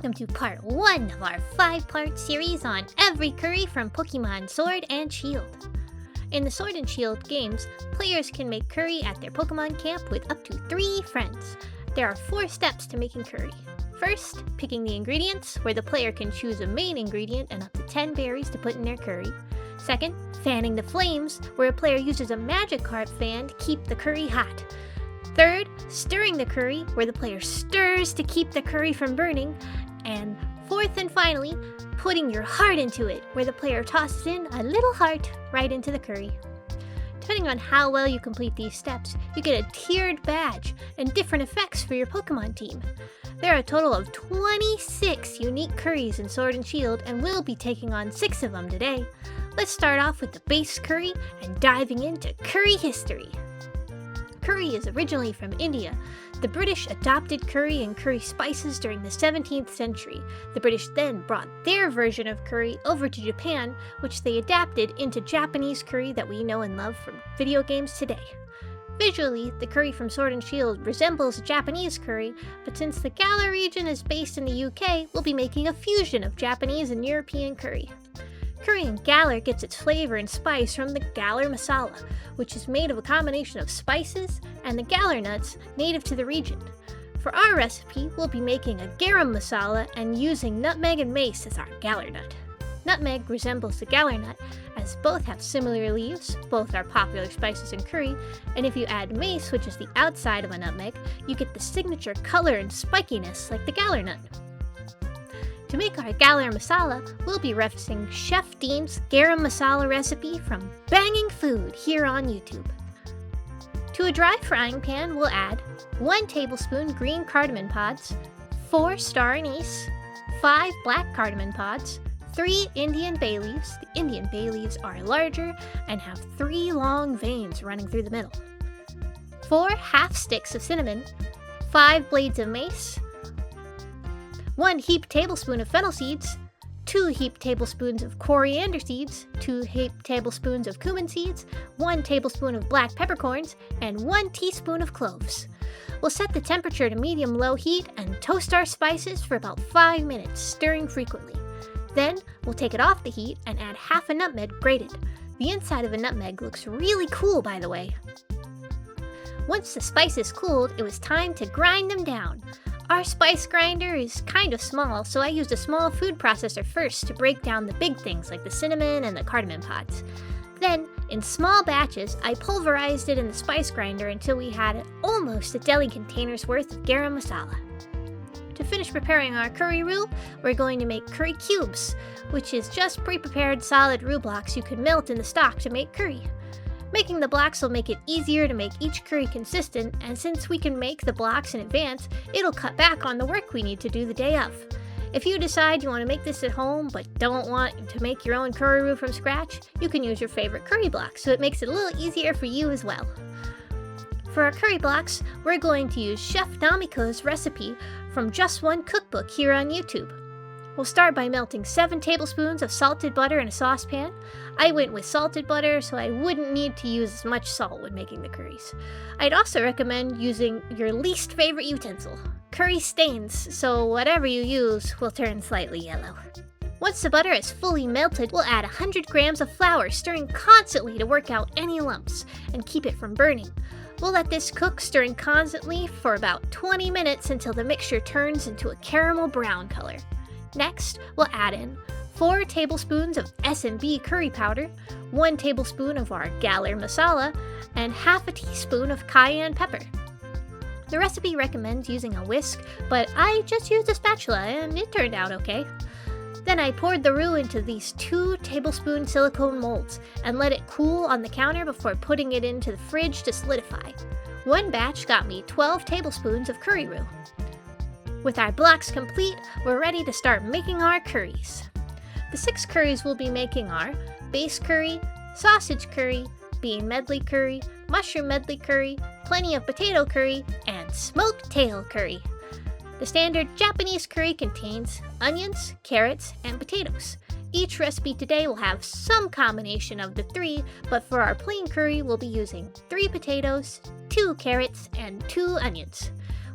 welcome to part 1 of our 5-part series on every curry from Pokemon Sword and Shield. In the Sword and Shield games, players can make curry at their Pokemon camp with up to 3 friends. There are 4 steps to making curry. First, picking the ingredients, where the player can choose a main ingredient and up to 10 berries to put in their curry. Second, fanning the flames, where a player uses a Magikarp fan to keep the curry hot. Third, stirring the curry, where the player stirs to keep the curry from burning. And fourth and finally, putting your heart into it, where the player tosses in a little heart right into the curry. Depending on how well you complete these steps, you get a tiered badge and different effects for your Pokemon team. There are a total of 26 unique curries in Sword and Shield, and we'll be taking on 6 of them today. Let's start off with the base curry and diving into curry history. Curry is originally from India. The British adopted curry and curry spices during the 17th century. The British then brought their version of curry over to Japan, which they adapted into Japanese curry that we know and love from video games today. Visually, the curry from Sword and Shield resembles Japanese curry, but since the Galar region is based in the UK, we'll be making a fusion of Japanese and European curry. Curry in Galar gets its flavor and spice from the Garam Masala, which is made of a combination of spices and the Galar nuts native to the region. For our recipe, we'll be making a Garam Masala and using nutmeg and mace as our Galar nut. Nutmeg resembles the Galar nut, as both have similar leaves, both are popular spices in curry, and if you add mace, which is the outside of a nutmeg, you get the signature color and spikiness like the Galar nut. To make our Galar Masala, we'll be referencing Chef Dean's Garam Masala recipe from Banging Food here on YouTube. To a dry frying pan, we'll add 1 tablespoon green cardamom pods, 4 star anise, 5 black cardamom pods, 3 Indian bay leaves. The Indian bay leaves are larger and have 3 long veins running through the middle, 4 half sticks of cinnamon, 5 blades of mace, 1 heaped tablespoon of fennel seeds, 2 heaped tablespoons of coriander seeds, 2 heaped tablespoons of cumin seeds, 1 tablespoon of black peppercorns, and 1 teaspoon of cloves. We'll set the temperature to medium-low heat and toast our spices for about 5 minutes, stirring frequently. Then, we'll take it off the heat and add half a nutmeg grated. The inside of a nutmeg looks really cool, by the way. Once the spices cooled, it was time to grind them down. Our spice grinder is kind of small, so I used a small food processor first to break down the big things like the cinnamon and the cardamom pods. Then, in small batches, I pulverized it in the spice grinder until we had almost a deli container's worth of garam masala. To finish preparing our curry roux, we're going to make curry cubes, which is just pre-prepared solid roux blocks you can melt in the stock to make curry. Making the blocks will make it easier to make each curry consistent, and since we can make the blocks in advance, it'll cut back on the work we need to do the day of. If you decide you want to make this at home but don't want to make your own curry roux from scratch, you can use your favorite curry blocks, so it makes it a little easier for you as well. For our curry blocks, we're going to use Chef Namiko's recipe from Just One Cookbook here on YouTube. We'll start by melting 7 tablespoons of salted butter in a saucepan. I went with salted butter so I wouldn't need to use as much salt when making the curries. I'd also recommend using your least favorite utensil. Curry stains, so whatever you use will turn slightly yellow. Once the butter is fully melted, we'll add 100 grams of flour, stirring constantly to work out any lumps and keep it from burning. We'll let this cook, stirring constantly for about 20 minutes until the mixture turns into a caramel brown color. Next, we'll add in 4 tablespoons of S&B curry powder, 1 tablespoon of our Galar Masala, and half a teaspoon of cayenne pepper. The recipe recommends using a whisk, but I just used a spatula and it turned out okay. Then I poured the roux into these 2 tablespoon silicone molds and let it cool on the counter before putting it into the fridge to solidify. One batch got me 12 tablespoons of curry roux. With our blocks complete, we're ready to start making our curries. The 6 curries we'll be making are base curry, sausage curry, bean medley curry, mushroom medley curry, plenty of potato curry, and smoked tail curry. The standard Japanese curry contains onions, carrots, and potatoes. Each recipe today will have some combination of the 3, but for our plain curry, we'll be using 3 potatoes, 2 carrots, and 2 onions.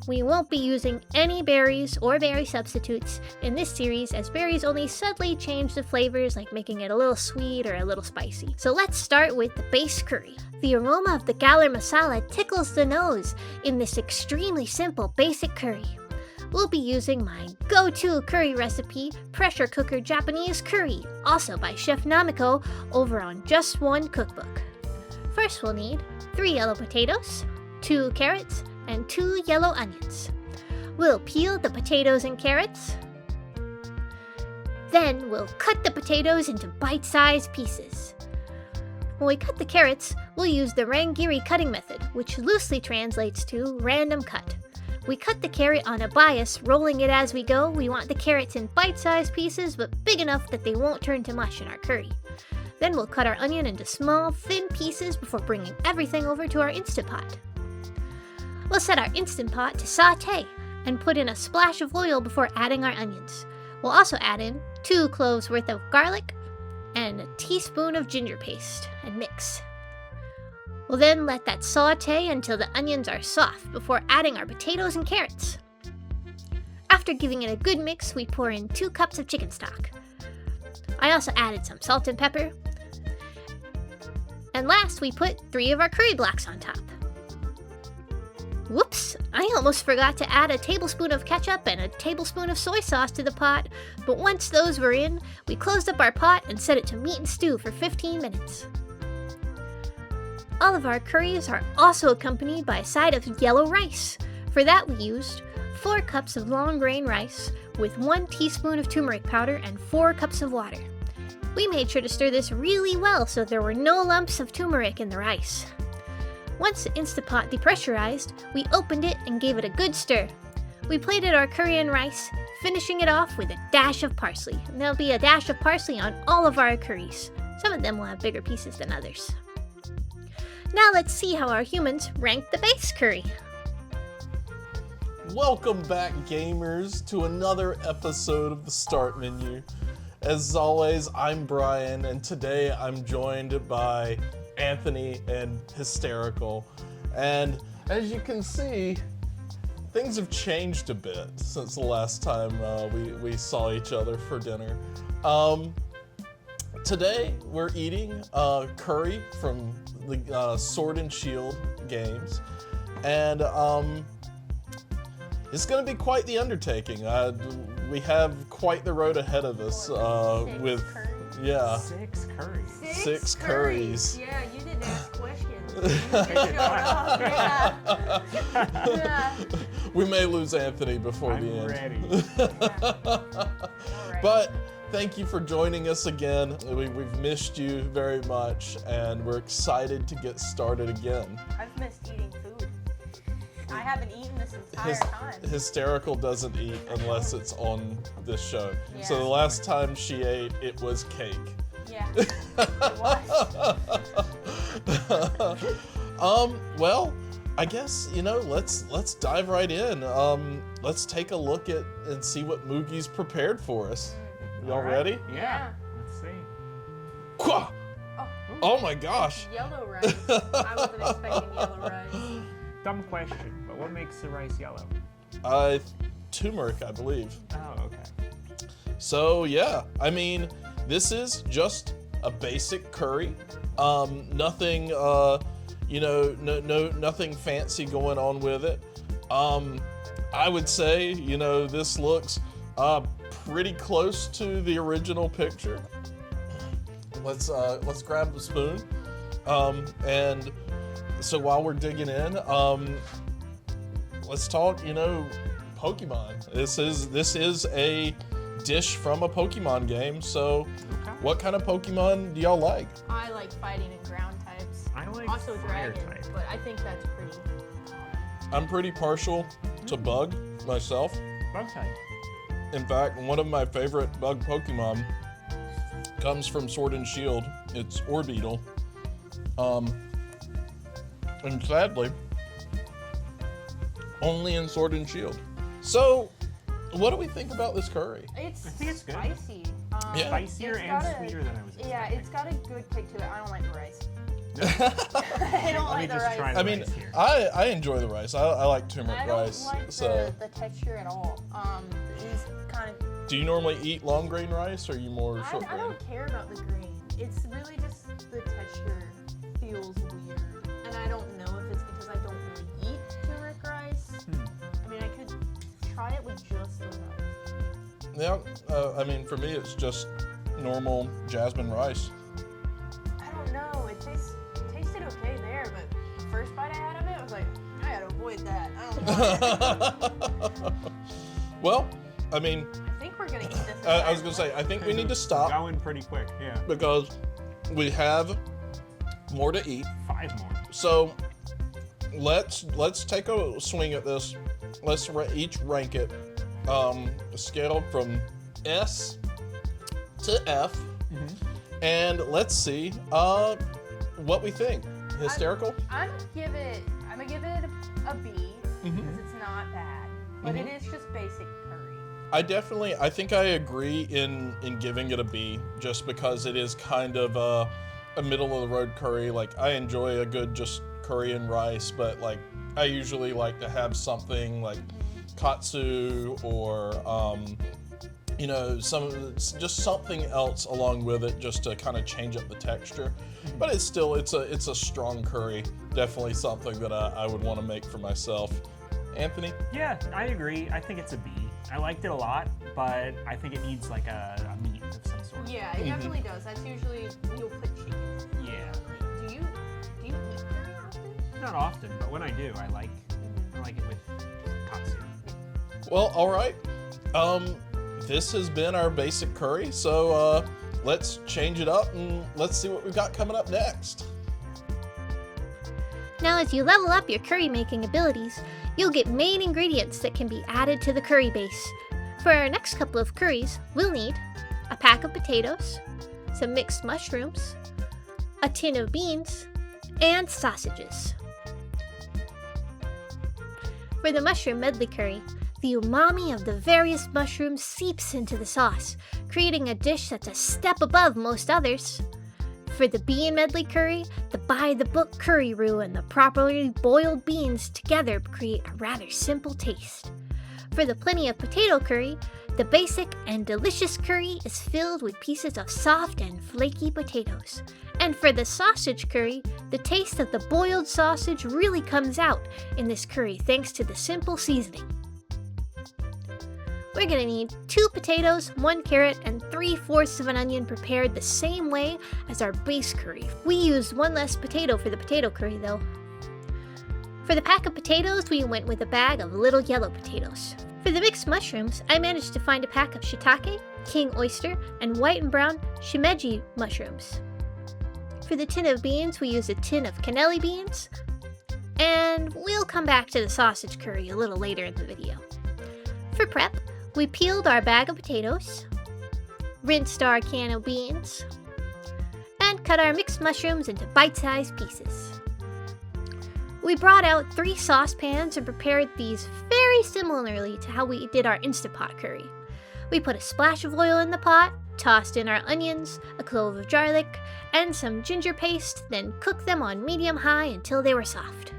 We won't be using any berries or berry substitutes in this series, as berries only subtly change the flavors, like making it a little sweet or a little spicy. So let's start with the base curry. The aroma of the Garam Masala tickles the nose in this extremely simple basic curry. We'll be using my go-to curry recipe, pressure cooker Japanese curry, also by Chef Namiko over on Just One Cookbook. First we'll need 3 yellow potatoes, 2 carrots, and 2 yellow onions. We'll peel the potatoes and carrots. Then we'll cut the potatoes into bite-sized pieces. When we cut the carrots, we'll use the rangiri cutting method, which loosely translates to random cut. We cut the carrot on a bias, rolling it as we go. We want the carrots in bite-sized pieces, but big enough that they won't turn to mush in our curry. Then we'll cut our onion into small, thin pieces before bringing everything over to our Instant Pot. We'll set our Instant Pot to sauté and put in a splash of oil before adding our onions. We'll also add in 2 cloves worth of garlic and a teaspoon of ginger paste and mix. We'll then let that sauté until the onions are soft before adding our potatoes and carrots. After giving it a good mix, we pour in 2 cups of chicken stock. I also added some salt and pepper. And last, we put 3 of our curry blocks on top. Whoops, I almost forgot to add a tablespoon of ketchup and a tablespoon of soy sauce to the pot, but once those were in, we closed up our pot and set it to meat and stew for 15 minutes. All of our curries are also accompanied by a side of yellow rice. For that we used 4 cups of long grain rice with 1 teaspoon of turmeric powder and 4 cups of water. We made sure to stir this really well so there were no lumps of turmeric in the rice. Once the Instant Pot depressurized, we opened it and gave it a good stir. We plated our curry and rice, finishing it off with a dash of parsley. And there'll be a dash of parsley on all of our curries. Some of them will have bigger pieces than others. Now let's see how our humans rank the base curry. Welcome back, gamers, to another episode of the Start Menu. As always, I'm Brian, and today I'm joined by Anthony and Hysterical. And as you can see, things have changed a bit since the last time we saw each other for dinner. Today we're eating curry from the Sword and Shield games, and it's going to be quite the undertaking. We have quite the road ahead of us with curries. Yeah, 6 curries. 6 curries. Yeah, you didn't ask questions. You just showed up. Yeah. We may lose Anthony before the end. Ready. But thank you for joining us again. We've missed you very much, and we're excited to get started again. I've missed eating food. I haven't eaten this entire time. Hysterical doesn't eat unless it's on this show. Yeah. So the last time she ate, it was cake. Yeah, it was. Well, I guess, let's dive right in. Let's take a look at and see what Moogie's prepared for us. Y'all ready? Yeah. Let's see. Quah! Oh my gosh. Yellow rice. I wasn't expecting yellow rice. Dumb question, but what makes the rice yellow? Turmeric, I believe. Oh, okay. So yeah, I mean, this is just a basic curry. Nothing, nothing fancy going on with it. I would say, this looks pretty close to the original picture. Let's grab the spoon. And so while we're digging in, let's talk, Pokemon. This is a dish from a Pokemon game. So what kind of Pokemon do y'all like? I like fighting and ground types. I like also fire dragon, type. but I think that's pretty. I'm pretty partial to bug myself. Bug type. In fact, one of my favorite bug Pokemon comes from Sword and Shield. It's Orbeetle. And sadly, only in Sword and Shield. So, what do we think about this curry? I think it's good. Spicy. Yeah. Spicier It's and got a- sweeter than I was expecting. Yeah, it's got a good kick to it. I don't like the rice. I don't Let me like the just rice. try the I mean, rice here. I enjoy the rice. I like turmeric I don't rice. like So, the texture at all. These kind of. do you normally eat long grain rice, or are you more I short grain? don't care about the grain. It's really just the texture feels weird, and I don't know if it's because I don't really eat turmeric rice. I mean, I could try it with just the rice. Yeah, I mean, for me, it's just normal jasmine rice. I don't know. It tasted okay there, but the first bite I had of it, I was like, I gotta avoid that. I don't want it. Well, I mean, I think we're gonna eat this. I was gonna say, I think we need to stop Going pretty quick, yeah. because we have more to eat. 5 more. So let's take a swing at this. Let's each rank it, scaled from S to F, and let's see what we think. Hysterical? I'm gonna give it a B because it's not bad, but it is just basic curry. I think I agree in giving it a B, just because it is kind of a middle of the road curry. Like, I enjoy a good just curry and rice, but like I usually like to have something like katsu or just something else along with it, just to kind of change up the texture. But it's still it's a strong curry. Definitely something that I would want to make for myself. Anthony? Yeah, I agree. I think it's a B. I liked it a lot, but I think it needs like a meat of some sort. Yeah, it definitely does. That's usually you'll put chicken. Yeah. Do you eat curry often? Not often, but when I do, I like it with katsu. Well, all right. This has been our basic curry, so let's change it up and let's see what we've got coming up next. Now, as you level up your curry making abilities, you'll get main ingredients that can be added to the curry base. For our next couple of curries, we'll need a pack of potatoes, some mixed mushrooms, a tin of beans, and sausages. For the mushroom medley curry, the umami of the various mushrooms seeps into the sauce, creating a dish that's a step above most others. For the bean medley curry, the by-the-book curry roux and the properly boiled beans together create a rather simple taste. For the plenty of potato curry, the basic and delicious curry is filled with pieces of soft and flaky potatoes. And for the sausage curry, the taste of the boiled sausage really comes out in this curry thanks to the simple seasoning. We're gonna need 2 potatoes, 1 carrot, and 3/4 of an onion prepared the same way as our base curry. We used 1 less potato for the potato curry though. For the pack of potatoes, we went with a bag of little yellow potatoes. For the mixed mushrooms, I managed to find a pack of shiitake, king oyster, and white and brown shimeji mushrooms. For the tin of beans, we used a tin of cannelli beans, and we'll come back to the sausage curry a little later in the video. For prep, we peeled our bag of potatoes, rinsed our can of beans, and cut our mixed mushrooms into bite-sized pieces. We brought out 3 saucepans and prepared these very similarly to how we did our Instant Pot curry. We put a splash of oil in the pot, tossed in our onions, a clove of garlic, and some ginger paste, then cooked them on medium-high until they were soft.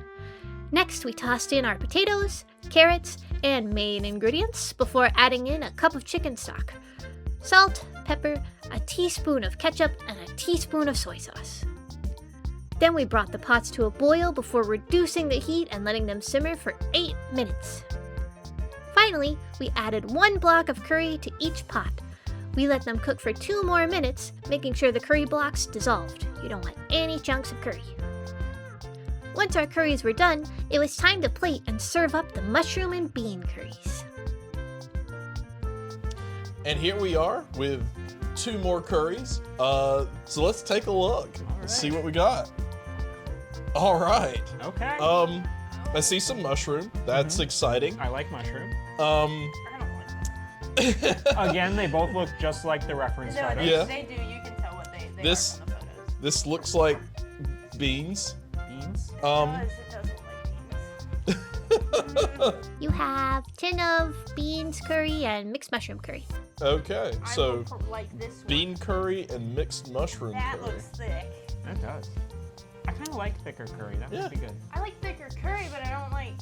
Next, we tossed in our potatoes, carrots, and main ingredients before adding in a cup of chicken stock, salt, pepper, a teaspoon of ketchup, and a teaspoon of soy sauce. Then we brought the pots to a boil before reducing the heat and letting them simmer for 8 minutes. Finally, we added 1 block of curry to each pot. We let them cook for 2 more minutes, making sure the curry blocks dissolved. You don't want any chunks of curry. Once our curries were done, it was time to plate and serve up the mushroom and bean curries. And here we are with 2 more curries. So let's take a look. Let's see what we got. All right. Okay. I see some mushroom. That's exciting. I like mushroom. I don't like that. Again, they both look just like the reference No, photos. Yeah. they do. You can tell what they This- are from the photos. This looks like beans. Beans. It does look like beans. You have tin of beans curry and mixed mushroom curry. Okay, I so look like this one. bean curry and mixed mushroom That curry. looks thick. That does. I kind of like thicker curry. That Yeah. would be good. I like thicker curry, but I don't like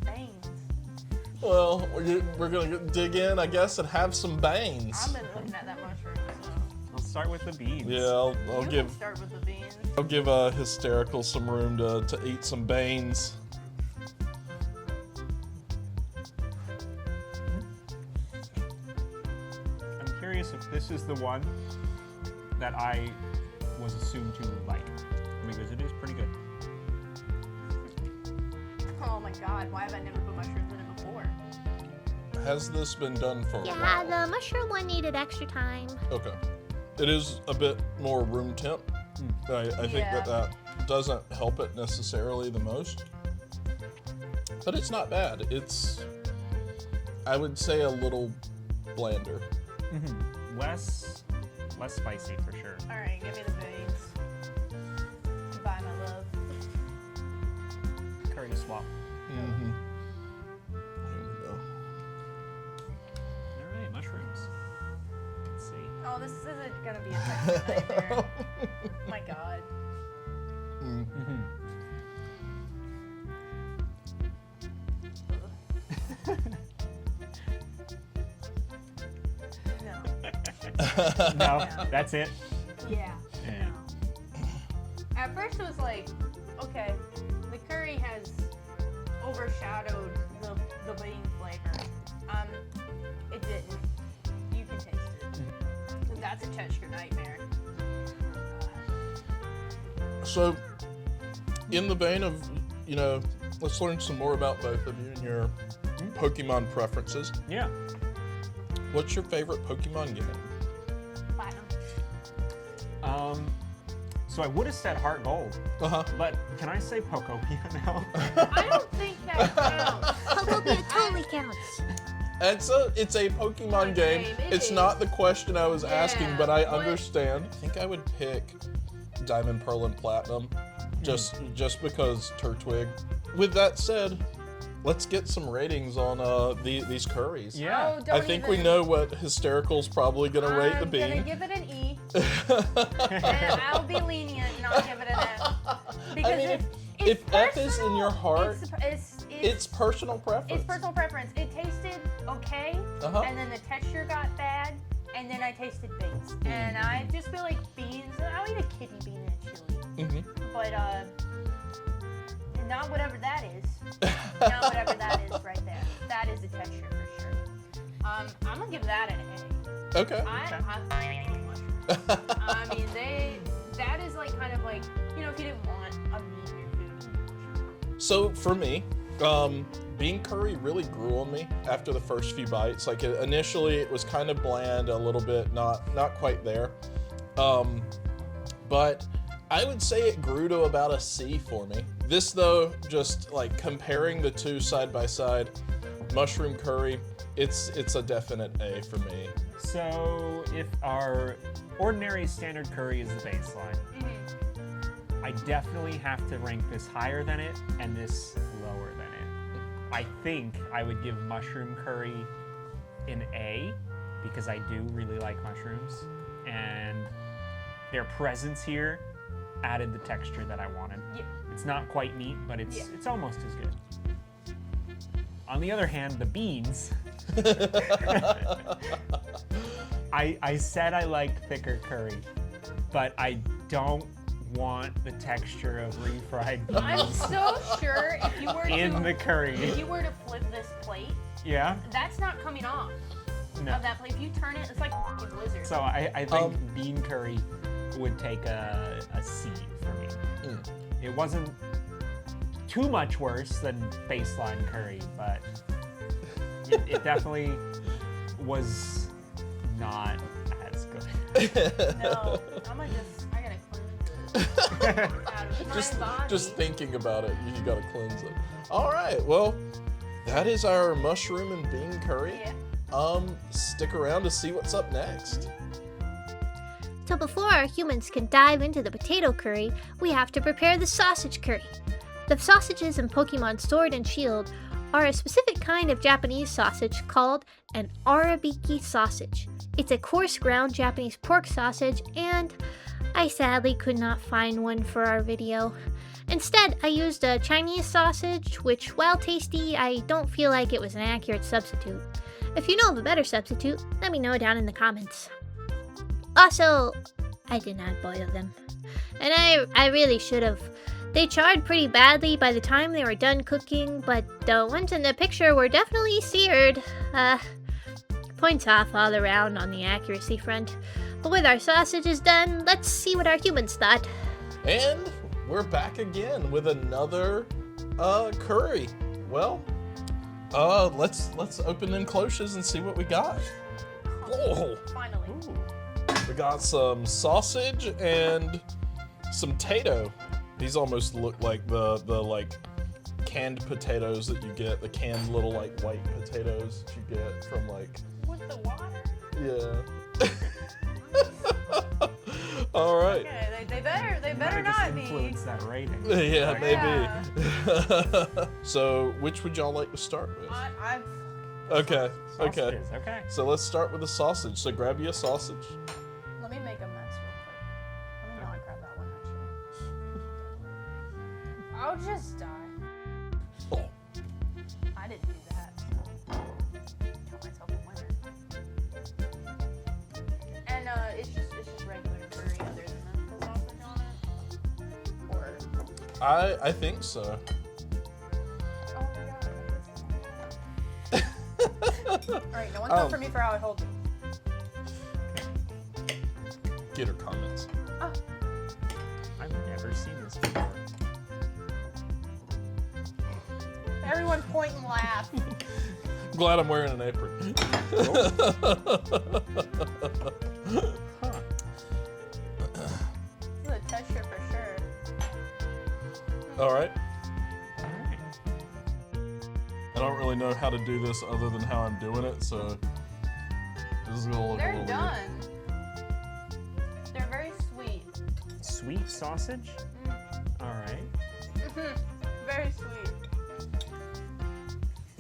beans. Well, we're gonna dig in, I guess, and have some beans. I've been looking at that mushroom. So. Let's start with the beans. Yeah, I'll You give can start with the beans. Hysterical some room to eat some beans. I'm curious if this is the one that I was assumed to like, because it is pretty good. Oh my god, why have I never put mushrooms in it before? Has this been done for a Yeah, while? the mushroom one needed extra time. Okay. It is a bit more room temp. I think Yeah. that doesn't help it necessarily the most. But it's not bad. It's, I would say, a little blander. Less spicy for sure. Alright, give me the beans. Goodbye, my love. Curry swap. Mm-hmm. Here we go. All right, mushrooms. Let's see. Oh, this isn't gonna be a texture nightmare. My god. No. No, that's it. Yeah. Yeah. At first it was like, okay, the curry has overshadowed the bean flavor. It didn't. You can taste it. That's a texture nightmare. So, in the vein of, let's learn some more about both of you and your Pokemon preferences. Yeah. What's your favorite Pokemon game? Platinum. So I would have said Heart Gold, Uh-huh. but can I say Pokopia now? I don't think that counts. Pokopia totally counts. It's a Pokemon game. game, it It's is. not the question I was asking, but I what- understand. I think I would pick Diamond, Pearl, and Platinum, just because Turtwig. With that said, let's get some ratings on these curries. Yeah. Oh, don't I think we even. know what Hysterical's probably gonna rate the I'm bean. gonna give it an E, and I'll be lenient and I'll give it an F. Because I mean, it's if F is in personal, your heart, it's personal preference. It's personal preference. It tasted okay, Uh-huh. and then the texture got bad, and then I tasted beans. And I just feel like beans, I'll eat a kidney bean in a chili. But, not whatever that is. Not whatever that is right there. That is a texture for sure. I'm gonna give that an A. Okay. I mean, that is like kind of like, if you didn't want a meat in your food. So for me, bean curry really grew on me after the first few bites. Like initially, it was kind of bland, a little bit not quite there, but I would say it grew to about a C for me. This though, just like comparing the two side by side, mushroom curry, it's a definite A for me. So if our ordinary standard curry is the baseline, I definitely have to rank this higher than it and this lower than it. I think I would give mushroom curry an A because I do really like mushrooms, and their presence here added the texture that I wanted. Yeah. It's not quite meat, but Yeah. it's almost as good. On the other hand, the beans. I said I liked thicker curry, but I don't want the texture of refried I'm beans so sure if you were in the if curry. you were to flip this plate, Yeah? that's not coming off No. of that plate. If you turn it, it's like a blizzard. So I think bean curry would take a C for me. It wasn't too much worse than baseline curry, but it definitely was not as good. No, I gotta cleanse it out of my body. Just thinking about it, you gotta cleanse it. All right, well, that is our mushroom and bean curry. Yeah. Stick around to see what's up next. So before our humans can dive into the potato curry, we have to prepare the sausage curry. The sausages in Pokemon Sword and Shield are a specific kind of Japanese sausage called an arabiki sausage. It's a coarse ground Japanese pork sausage, and I sadly could not find one for our video. Instead, I used a Chinese sausage, which, while tasty, I don't feel like it was an accurate substitute. If you know of a better substitute, let me know down in the comments. Also, I did not boil them. And I really should have. They charred pretty badly by the time they were done cooking, but the ones in the picture were definitely seared. Points off all around on the accuracy front. But with our sausages done, let's see what our humans thought. And we're back again with another curry. Well, let's open them cloches and see what we got. Oh, Finally. we got some sausage and some tato. These almost look like the like canned potatoes that you get, the canned little like white potatoes that you get from like. With the water? Yeah. All right. Okay, they better Might not just be. influence that rating. Yeah, Yeah. maybe. So, which would y'all like to start with? I've Okay. Okay. Sausages, okay. So let's start with the sausage. So grab you a sausage. Let me make a mess real quick. Let me not grab that one actually. I'll just die. Oh. I didn't do that. So count myself a winner. And it's just regular curry other than the sausage on it. Or I think so. oh my god. Alright, no one's vote for me for how I hold it. Get her comments. Oh, I've never seen this before. everyone point and laugh. Glad I'm wearing an apron. Huh. This is a texture for sure. All right. Alright. I don't really know how to do this other than how I'm doing it, so this is gonna look a They're little done. They're very sweet. Sweet sausage? Alright. Very sweet. weird.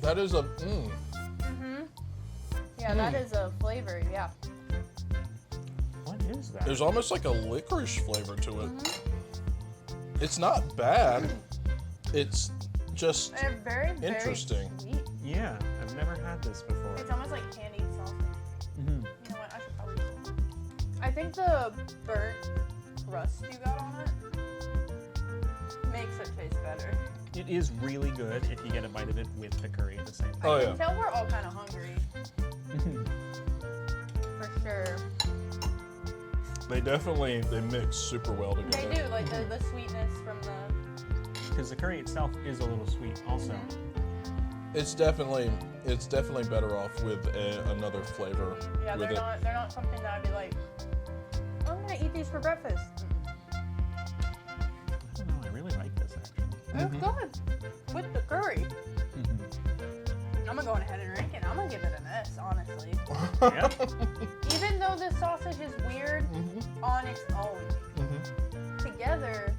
That is a Yeah, that is a flavor, yeah. What is that? There's almost like a licorice flavor to it. It's not bad. It's just They're very, very Interesting. sweet. Yeah, I've never had this before. It's almost like candied sausage. Mhm. You know what? I should probably use some. I think the burnt crust you got on it makes it taste better. It is really good if you get a bite of it with the curry at the same time. Oh, I yeah. can tell we're all kind of hungry, for sure. they mix super well They together. do, like the sweetness from the... Because the curry itself is a little sweet also. It's definitely better off with another flavor Yeah, with they're not something that I'd be like, I'm gonna eat these for breakfast. I don't know, I really like this actually. It's good. With the curry. Mhm. I'm gonna go ahead and rank it. I'm gonna give it an S, honestly. Yeah. Even though this sausage is weird on its own, together,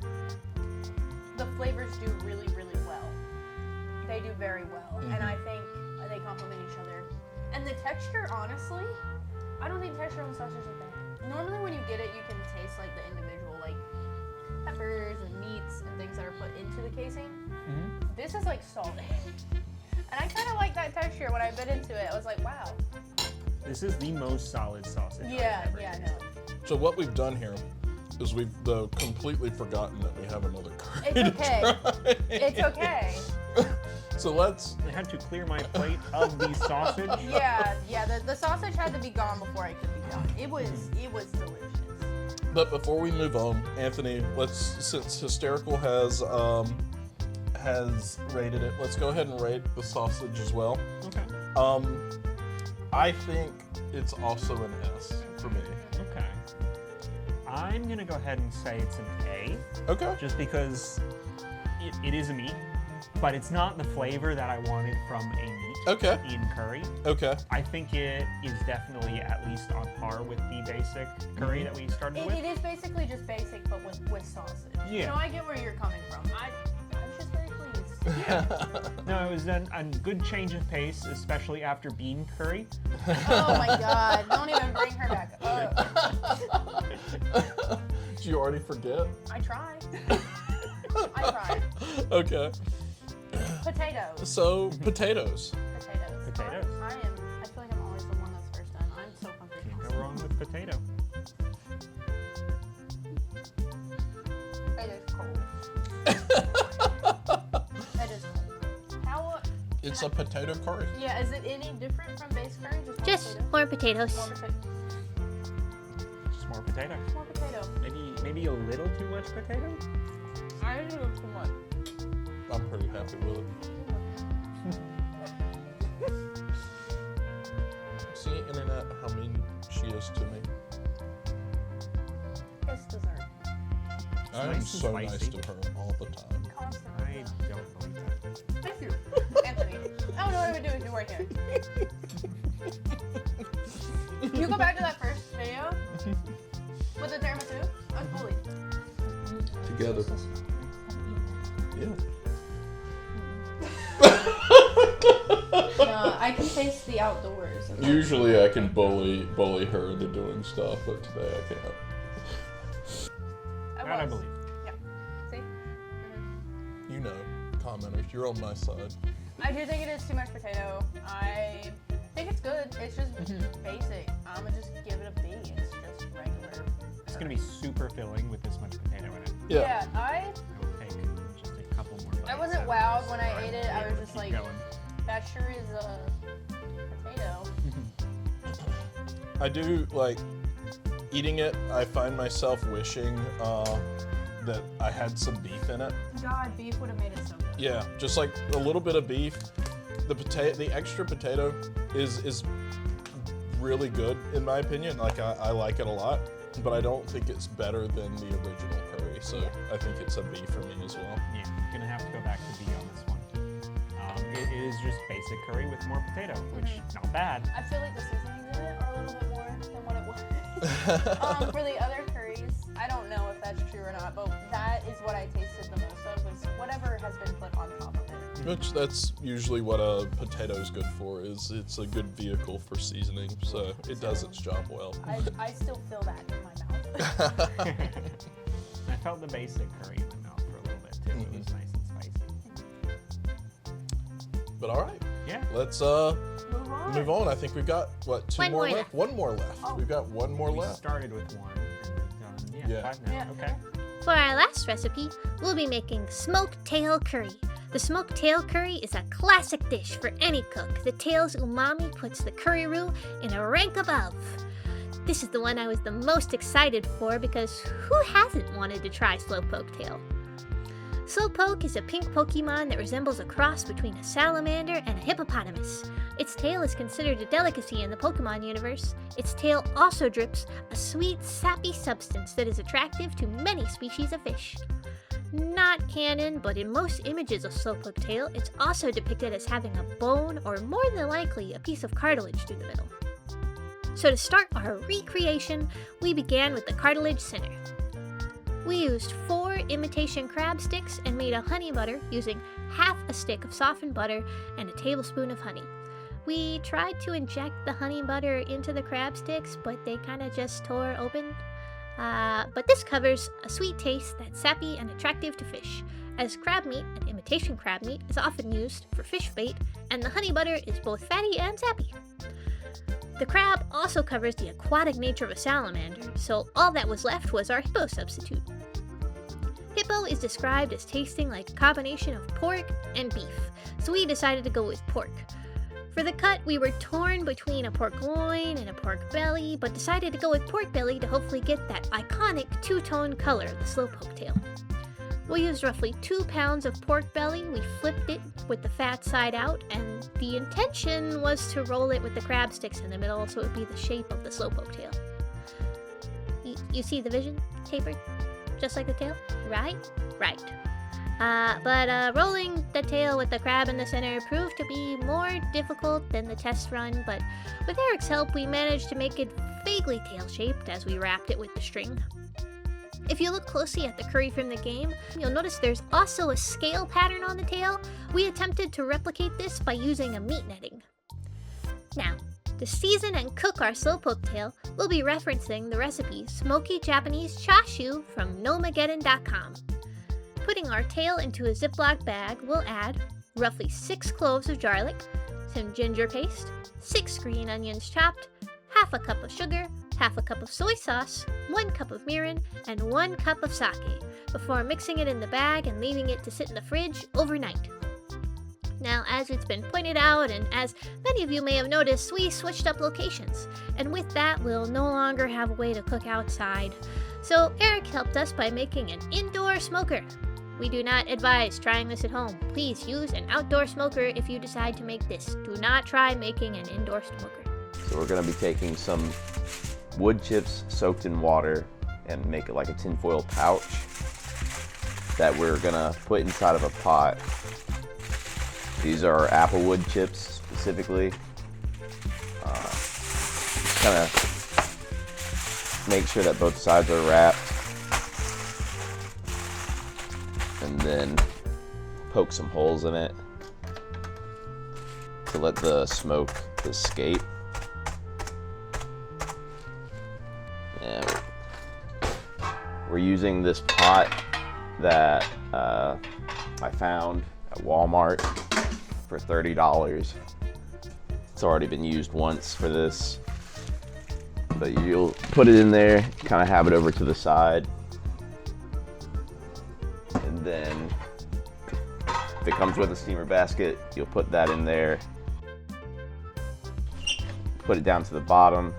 the flavors do really, really well. They do very well, and I think they complement each other. And the texture, honestly, I don't think texture on sausage is bad. Normally when you get it, you can taste like the individual like peppers and meats and things that are put into the casing. This is like solid. And I kind of like that texture when I bit into it. I was like, wow. This is the most solid sausage. I've Yeah, ever yeah, eaten. no. So what we've done here is we've completely forgotten that we have another curry It's to okay. try. It's okay. So let's. I had to clear my plate of the sausage. Yeah, the sausage had to be gone before I could be done. It was delicious. But before we move on, Anthony, since Hysterical has rated it, let's go ahead and rate the sausage as well. Okay. I think it's also an S for me. Okay. I'm gonna go ahead and say it's an A, Okay. just because it is a meat, but it's not the flavor that I wanted from a meat Okay. in curry. Okay. I think it is definitely at least on par with the basic curry that we started with. It is basically just basic, but with sausage. Yeah. So I get where you're coming from. I was just very pleased. No, it was a good change of pace, especially after bean curry. Oh my god, don't even bring her back up. Did you already forget? I tried. I tried. Okay. Potatoes. So, potatoes. Potatoes. Potatoes. I feel like I'm always the one that's first done. I'm so hungry. Can't go wrong with potato. It is cold. It is cold. How? It's a potato curry. Yeah, is it any different from base curry? Just more more potatoes. potato. Just more potato. More potato. Maybe a little too much potato. I didn't do too much. I'm pretty happy with it. See, internet, how mean she is to me. It's dessert. I am nice and so nice spicy. to her all the time. Constantly. I don't believe that. Thank you, Anthony. I don't know what I would do if you weren't here. You go back to that first video with the tiramisu. I was bullied. Together. Yeah. I can taste the outdoors. Usually I can bully her into doing stuff, but today I can't. That I believe. Yeah. See? You know, commenters, you're on my side. I do think it is too much potato. I think it's good. It's just basic. I'm gonna just give it a B. It's just regular. It's gonna be super filling with this much potato in it. Yeah. I It'll take just a couple more bites. I wasn't wowed when I ate it. I was just Keep like, going. that sure is a potato. I do, like, eating it, I find myself wishing that I had some beef in it. God, beef would have made it so good. Yeah, just like a little bit of beef. The extra potato is really good in my opinion. Like I like it a lot, but I don't think it's better than the original curry. So I think it's a B for me as well. Yeah, I'm gonna have to go back to B on this one. It is just basic curry with more potato, which not bad. I feel like the seasonings in it are a little bit more than what it was. For the other curries, I don't know if that's true or not, but that is what I tasted the most of, was whatever has been put on top of it. Which that's usually what a potato is good for. Is it's a good vehicle for seasoning, so it does its job well. I still feel that in my mouth. I felt the basic curry in the mouth for a little bit too. It was nice and spicy. But all right, Yeah. let's move on. I think we've got what, two One more more left? One more left. Oh. We've got one more We left. started with one and we've done Yeah. 5 now. Yeah. Okay. For our last recipe, we'll be making smoked tail curry. The smoked tail curry is a classic dish for any cook. The tail's umami puts the curry roux in a rank above. This is the one I was the most excited for because who hasn't wanted to try slowpoke tail? Slowpoke is a pink Pokemon that resembles a cross between a salamander and a hippopotamus. Its tail is considered a delicacy in the Pokemon universe. Its tail also drips a sweet, sappy substance that is attractive to many species of fish. Not canon, but in most images of Slowpoke tail, it's also depicted as having a bone or more than likely a piece of cartilage through the middle. So to start our recreation, we began with the cartilage center. We used 4 imitation crab sticks and made a honey butter using half a stick of softened butter and a tablespoon of honey. We tried to inject the honey butter into the crab sticks, but they kind of just tore open. But this covers a sweet taste that's sappy and attractive to fish, as crab meat and imitation crab meat is often used for fish bait, and the honey butter is both fatty and sappy. The crab also covers the aquatic nature of a salamander, so all that was left was our hippo substitute. Hippo is described as tasting like a combination of pork and beef, so we decided to go with pork. For the cut, we were torn between a pork loin and a pork belly, but decided to go with pork belly to hopefully get that iconic two-tone color of the slowpoke tail. We used roughly 2 pounds of pork belly. We flipped it with the fat side out, and the intention was to roll it with the crab sticks in the middle so it would be the shape of the slowpoke tail. You see the vision? Tapered? Just like the tail? Right? Right. But rolling the tail with the crab in the center proved to be more difficult than the test run, but with Eric's help we managed to make it vaguely tail-shaped as we wrapped it with the string. If you look closely at the curry from the game, you'll notice there's also a scale pattern on the tail. We attempted to replicate this by using a meat netting. Now, to season and cook our slowpoke tail, we'll be referencing the recipe Smoky Japanese Cashu from nomaggedon.com. Putting our tail into a Ziploc bag, we'll add roughly 6 cloves of garlic, some ginger paste, 6 green onions chopped, half a cup of sugar, half a cup of soy sauce, 1 cup of mirin, and 1 cup of sake, before mixing it in the bag and leaving it to sit in the fridge overnight. Now, as it's been pointed out, and as many of you may have noticed, we switched up locations, and with that, we'll no longer have a way to cook outside. So Eric helped us by making an indoor smoker. We do not advise trying this at home. Please use an outdoor smoker if you decide to make this. Do not try making an indoor smoker. So we're gonna be taking some wood chips soaked in water and make it like a tinfoil pouch that we're gonna put inside of a pot. These are applewood chips specifically. Just kind of make sure that both sides are wrapped, and then poke some holes in it to let the smoke escape. And we're using this pot that I found at Walmart for $30. It's already been used once for this, but you'll put it in there, kind of have it over to the side, and then if it comes with a steamer basket, you'll put that in there, put it down to the bottom,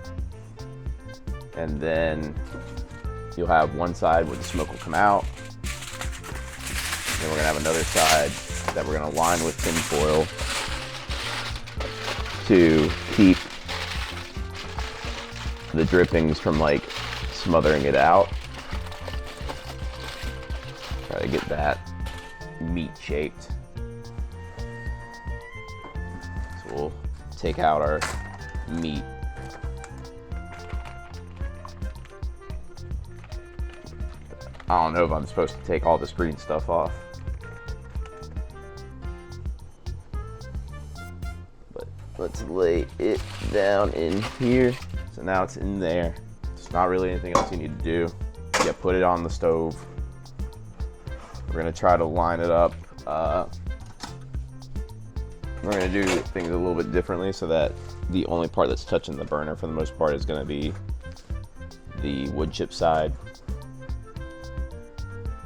and then you'll have one side where the smoke will come out, then we're gonna have another side that we're gonna line with tin foil to keep the drippings from like smothering it out. Try to get that meat shaped. So we'll take out our meat. I don't know if I'm supposed to take all this green stuff off. Let's lay it down in here. So now it's in there. There's not really anything else you need to do. Yeah, put it on the stove. We're gonna try to line it up. We're gonna do things a little bit differently so that the only part that's touching the burner for the most part is gonna be the wood chip side.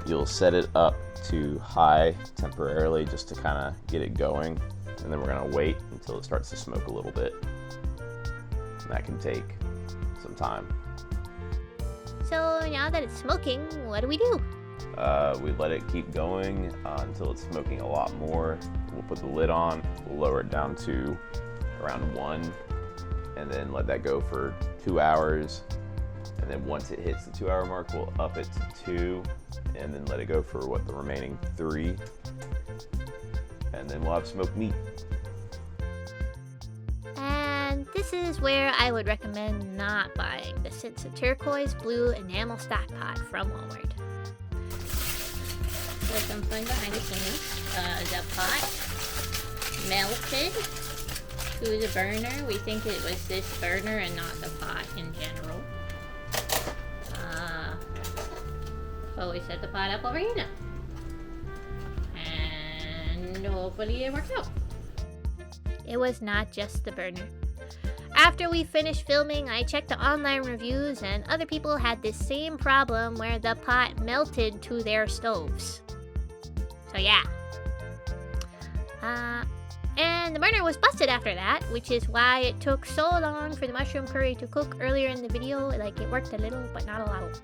You'll set it up to high temporarily just to kind of get it going. And then we're gonna wait until it starts to smoke a little bit. And that can take some time. So now that it's smoking, what do we do? We let it keep going until it's smoking a lot more. We'll put the lid on, we'll lower it down to around 1, and then let that go for 2 hours. And then once it hits the 2-hour mark, we'll up it to 2, and then let it go for the remaining 3. And then we'll have smoked meat. And this is where I would recommend not buying the Sense turquoise blue enamel stock pot from Walmart. So some fun behind the scenes. The pot melted to the burner. We think it was this burner and not the pot in general. But we set the pot up over here now. And hopefully it worked out. It was not just the burner. After we finished filming, I checked the online reviews, and other people had this same problem where the pot melted to their stoves. So yeah. And the burner was busted after that, which is why it took so long for the mushroom curry to cook earlier in the video. Like, it worked a little, but not a lot.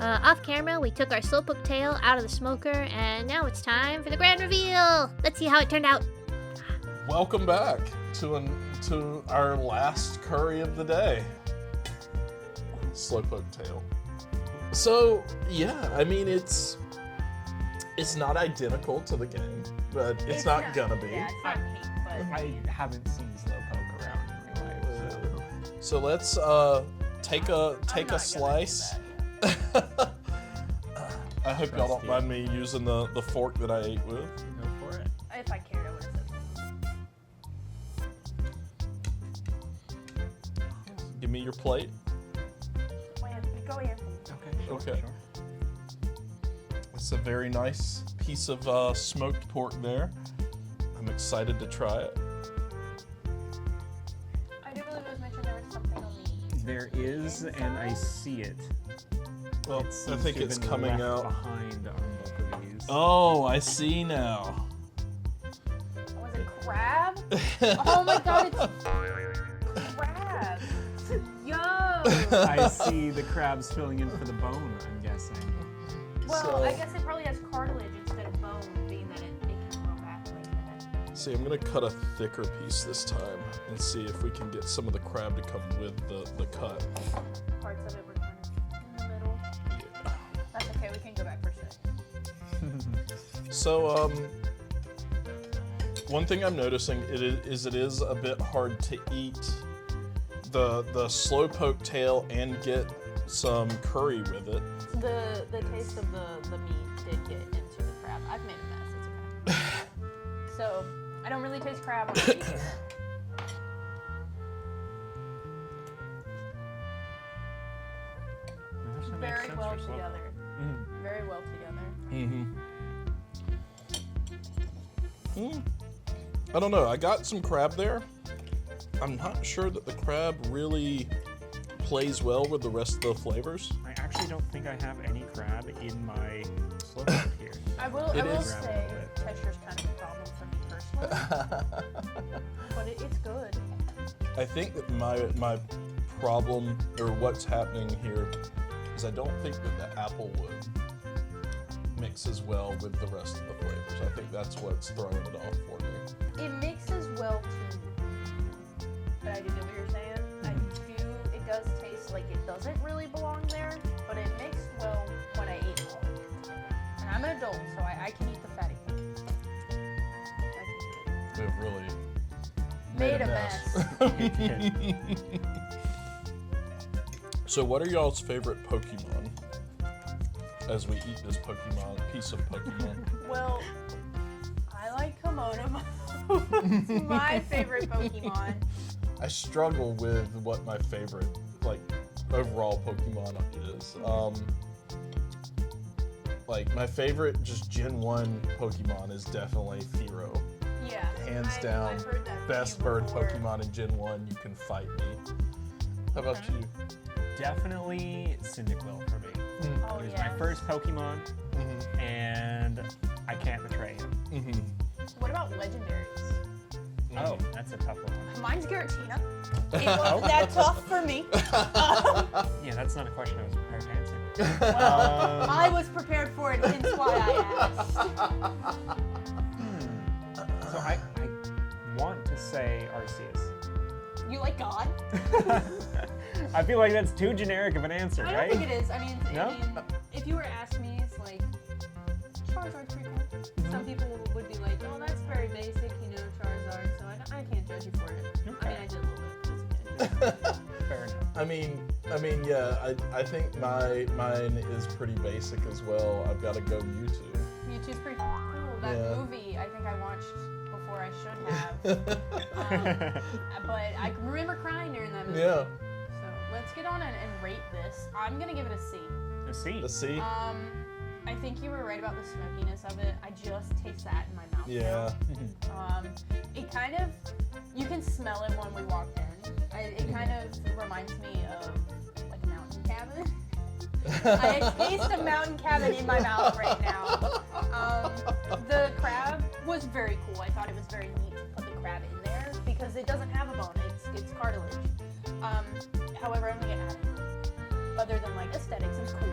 Off camera, we took our slowpoke tail out of the smoker, and now it's time for the grand reveal. Let's see how it turned out. Welcome back to our last curry of the day. Slowpoke tail. So yeah, I mean it's not identical to the game, but it's not gonna be. Yeah, it's not cake, but I haven't seen slowpoke around in real life. So let's take a slice. I hope y'all don't mind me using the fork that I ate with. Go for it. If I cared, I would have said Give me your plate. so. Go Anthony. Okay. It's a very nice piece of smoked pork there. I'm excited to try it. I do believe it was mentioned there was something on the There is, and I see it. Well, It I seems think to have it's been coming left out. behind on both of these. Oh, I see now. Was it crab? Oh my god, it's crab! Yo! I see the crabs filling in for the bone, I'm guessing. Well, So- I guess it probably has cartilage instead of bone, being that it can grow back like that. See, I'm gonna cut a thicker piece this time and see if we can get some of the crab to come with the cut. Parts of it were kind of in the middle. Yeah. That's okay, we can go back for a second. So, one thing I'm noticing it is a bit hard to eat the slow poke tail and get some curry with it. The taste of the meat did get into the crab. I've made a mess, it's okay. So, I don't really taste crab when I eat it. That makes Very sense well for slow together. Mhm. Very well together. I don't know. I got some crab there. I'm not sure that the crab really plays well with the rest of the flavors. I actually don't think I have any crab in my slow cook here. I will It is. say texture's kind of a problem for me personally. But it's good. I think that my problem, or what's happening here, is I don't think that the apple wood mixes well with the rest of the flavors. I think that's what's throwing it off for me. It mixes well too. But I do get what you're saying. It does taste like it doesn't really belong there, but it mixed well when I ate it all. And I'm an adult, so I can eat the fatty things. I can do it. They've really Made a mess. So what are y'all's favorite Pokemon as we eat this piece of Pokemon? Well, I like Komodo. It's my favorite Pokemon. I struggle with what my favorite, like, overall Pokemon is. Like, my favorite just Gen 1 Pokemon is definitely Fearow. Yeah. Hands down, I've heard that best from you bird before. Pokemon in Gen 1, you can fight me. How about Okay. you? Definitely Cyndaquil for me. Oh, He was yeah. my first Pokemon, Mm-hmm. and I can't betray him. Mm-hmm. What about legendaries? Oh, that's a tough one. Mine's Giratina. It wasn't that tough for me. Yeah, that's not a question I was prepared to answer. I was prepared for it, hence why I asked. So I want to say Arceus. You like God? I feel like that's too generic of an answer, I don't right? think it is. I mean, No? if you were to ask me, it's like Charizard's pretty cool. Some people would be like, "Oh, that's very basic, Charizard." So I can't judge you for it. I Okay. mean, I did a little bit. Fair enough. I mean, yeah, I think mine is pretty basic as well. I've got to go Mewtwo. Mewtwo's pretty cool. That Yeah. movie, I think I watched before I should have. But I can remember crying during that movie. Yeah. So let's get on and rate this. I'm gonna give it a C. A C. The C. I think you were right about the smokiness of it. I just taste that in my mouth. Yeah. Now. It kind of, you can smell it when we walked in. It kind of reminds me of like a mountain cabin. I taste a mountain cabin in my mouth right now. The crab was very cool. I thought it was very neat to put the crab in there because it doesn't have a bone. It's cartilage. However, I'm gonna get added. Other than like aesthetics, it's cool.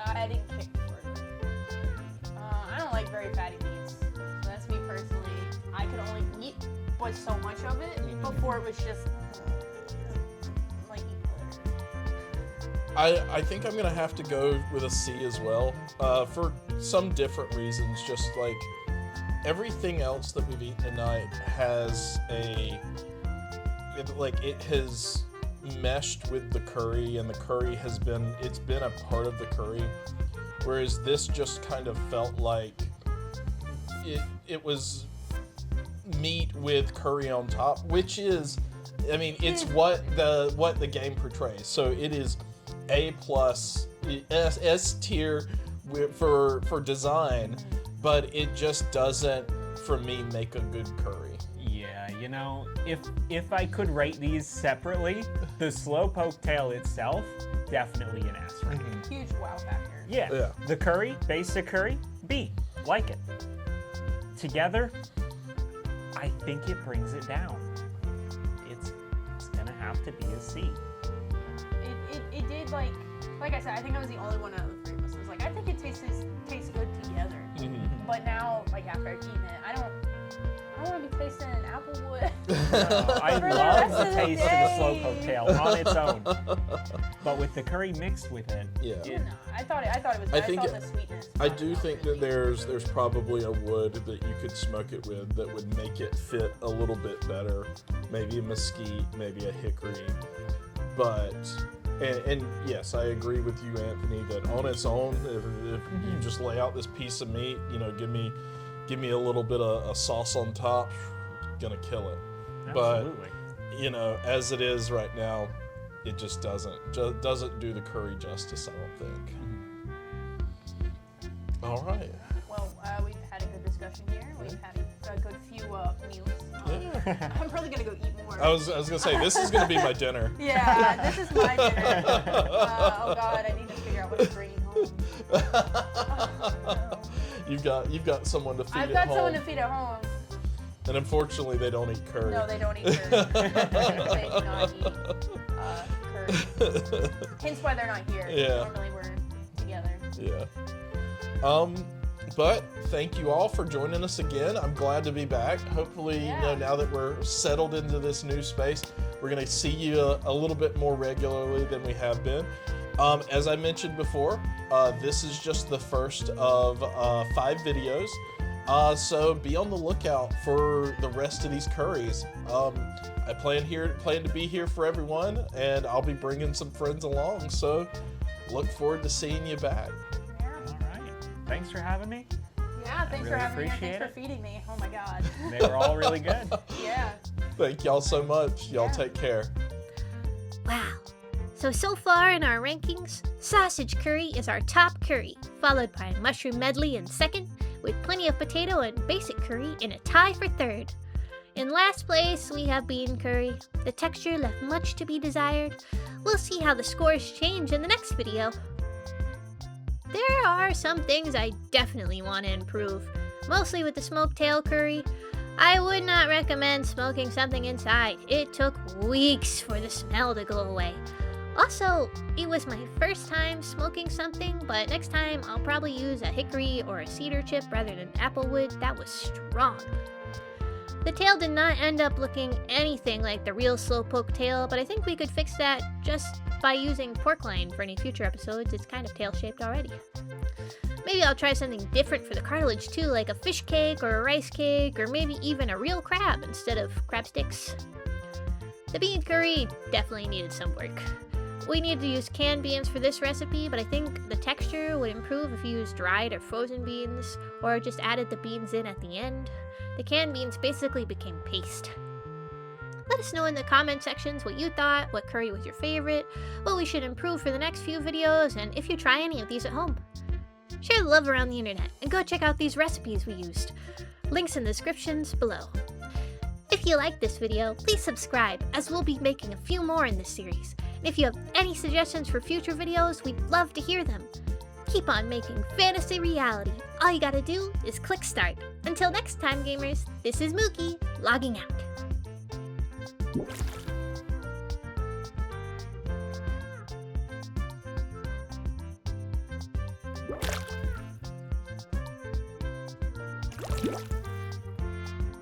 I didn't kick for it. I don't like very fatty meats. That's me personally. I could only eat but so much of it before it was just like eat butter. I think I'm gonna have to go with a C as well, for some different reasons. Just like everything else that we've eaten tonight has it has meshed with the curry, and the curry it's been a part of the curry, whereas this just kind of felt like it was meat with curry on top, which is, I mean, it's what the game portrays. So it is A+, S tier for design, but it just doesn't, for me, make a good curry. Yeah, you know, if I could rate these separately, the slowpoke tail itself, definitely an S rank. Huge wow factor. Yeah. The curry, basic curry, B. Like it. Together, I think it brings it down. It's gonna have to be a C. It did, like I said, I think I was the only one out of the three of us who was like, I think it tastes good together. But now, like after I've eaten it, I don't want to be tasting applewood. I For the love rest the of the taste of the day. slowpoke tail on its own. But with the curry mixed with it, Yeah. No, I thought it was good. I thought the sweetness. I do think that there's probably a wood that you could smoke it with that would make it fit a little bit better. Maybe a mesquite, maybe a hickory. But and yes, I agree with you, Anthony, that on its own, if you just lay out this piece of meat, you know, give me a little bit of sauce on top, gonna kill it. absolutely. But you know, as it is right now, it just doesn't do the curry justice, I don't think. All right. Well, we've had a good discussion here. We've had a good few meals. I'm probably gonna go eat more. I was gonna say, this is gonna be my dinner. Yeah, this is my dinner. Oh God, I need to figure out what to bring home. Oh, no. You've got someone to feed I've at got home. someone to feed at home. And unfortunately, they don't eat curry. No, they don't eat curry. They do not eat curry. Hence why they're not here. Yeah. Normally we're together. Yeah. But thank you all for joining us again. I'm glad to be back. Hopefully, you know, now that we're settled into this new space, we're gonna see you a little bit more regularly than we have been. As I mentioned before, this is just the first of 5 videos. So be on the lookout for the rest of these curries. I plan to be here for everyone, and I'll be bringing some friends along. So look forward to seeing you back. All right. Thanks for having me. Yeah, thanks for really having me. And appreciate thanks for it. feeding me. Oh my God. They were all really good. Yeah. Thank y'all so much. Y'all Yeah. take care. Wow. So far in our rankings, sausage curry is our top curry, followed by mushroom medley in second, with plenty of potato and basic curry in a tie for third. In last place, we have bean curry. The texture left much to be desired. We'll see how the scores change in the next video. There are some things I definitely want to improve, mostly with the smoked tail curry. I would not recommend smoking something inside. It took weeks for the smell to go away. Also, it was my first time smoking something, but next time I'll probably use a hickory or a cedar chip rather than applewood. That was strong. The tail did not end up looking anything like the real slowpoke tail, but I think we could fix that just by using pork loin for any future episodes. It's kind of tail-shaped already. Maybe I'll try something different for the cartilage too, like a fish cake or a rice cake, or maybe even a real crab instead of crab sticks. The bean curry definitely needed some work. We need to use canned beans for this recipe, but I think the texture would improve if you used dried or frozen beans, or just added the beans in at the end. The canned beans basically became paste. Let us know in the comment sections what you thought, what curry was your favorite, what we should improve for the next few videos, and if you try any of these at home. Share the love around the internet, and go check out these recipes we used. Links in the descriptions below. If you liked this video, please subscribe, as we'll be making a few more in this series. And if you have any suggestions for future videos, we'd love to hear them. Keep on making fantasy reality. All you gotta do is click start. Until next time, gamers, this is Mookie, logging out.